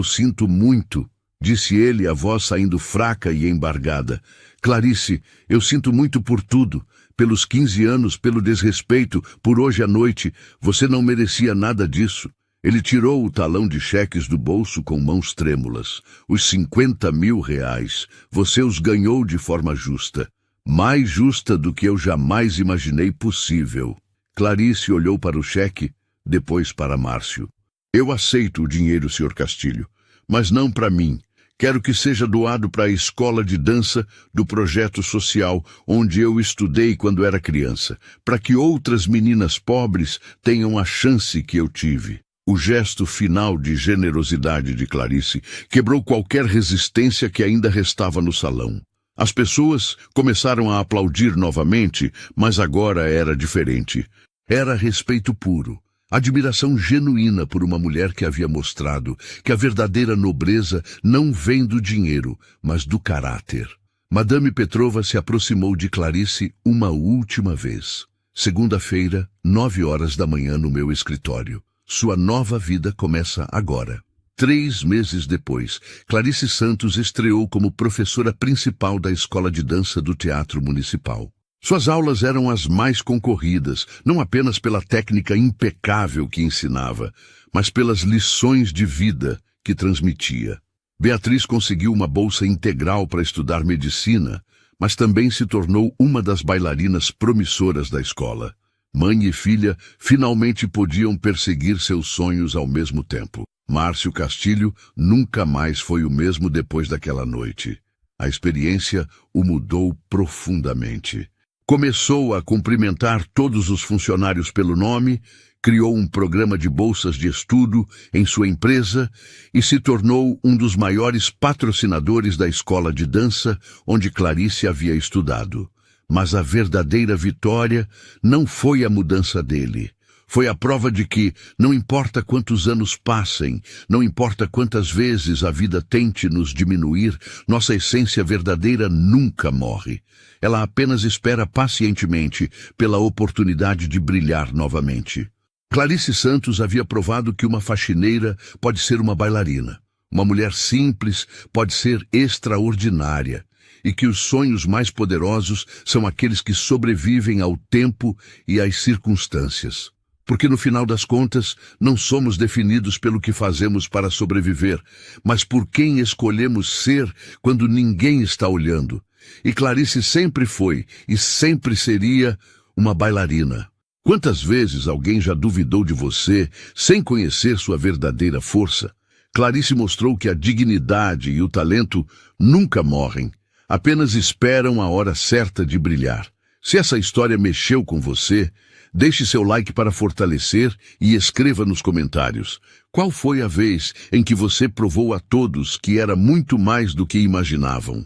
[SPEAKER 1] sinto muito, disse ele, a voz saindo fraca e embargada. Clarice, eu sinto muito por tudo. pelos 15 anos, pelo desrespeito, por hoje à noite. Você não merecia nada disso. Ele tirou o talão de cheques do bolso com mãos trêmulas. Os 50.000 reais. Você os ganhou de forma justa. Mais justa do que eu jamais imaginei possível. Clarice olhou para o cheque, depois para Márcio. Eu aceito o dinheiro, Sr. Castilho, mas não para mim. Quero que seja doado para a escola de dança do projeto social onde eu estudei quando era criança, para que outras meninas pobres tenham a chance que eu tive. O gesto final de generosidade de Clarice quebrou qualquer resistência que ainda restava no salão. As pessoas começaram a aplaudir novamente, mas agora era diferente. Era respeito puro. Admiração genuína por uma mulher que havia mostrado que a verdadeira nobreza não vem do dinheiro, mas do caráter. Madame Petrova se aproximou de Clarice uma última vez. Segunda-feira, 9 horas da manhã no meu escritório. Sua nova vida começa agora. 3 meses depois, Clarice Santos estreou como professora principal da Escola de Dança do Teatro Municipal. Suas aulas eram as mais concorridas, não apenas pela técnica impecável que ensinava, mas pelas lições de vida que transmitia. Beatriz conseguiu uma bolsa integral para estudar medicina, mas também se tornou uma das bailarinas promissoras da escola. Mãe e filha finalmente podiam perseguir seus sonhos ao mesmo tempo. Márcio Castilho nunca mais foi o mesmo depois daquela noite. A experiência o mudou profundamente. Começou a cumprimentar todos os funcionários pelo nome, criou um programa de bolsas de estudo em sua empresa e se tornou um dos maiores patrocinadores da escola de dança onde Clarice havia estudado. Mas a verdadeira vitória não foi a mudança dele. Foi a prova de que, não importa quantos anos passem, não importa quantas vezes a vida tente nos diminuir, nossa essência verdadeira nunca morre. Ela apenas espera pacientemente pela oportunidade de brilhar novamente. Clarice Santos havia provado que uma faxineira pode ser uma bailarina. Uma mulher simples pode ser extraordinária. E que os sonhos mais poderosos são aqueles que sobrevivem ao tempo e às circunstâncias. Porque no final das contas, não somos definidos pelo que fazemos para sobreviver, mas por quem escolhemos ser quando ninguém está olhando. E Clarice sempre foi e sempre seria uma bailarina. Quantas vezes alguém já duvidou de você sem conhecer sua verdadeira força? Clarice mostrou que a dignidade e o talento nunca morrem, apenas esperam a hora certa de brilhar. Se essa história mexeu com você, deixe seu like para fortalecer e escreva nos comentários. Qual foi a vez em que você provou a todos que era muito mais do que imaginavam?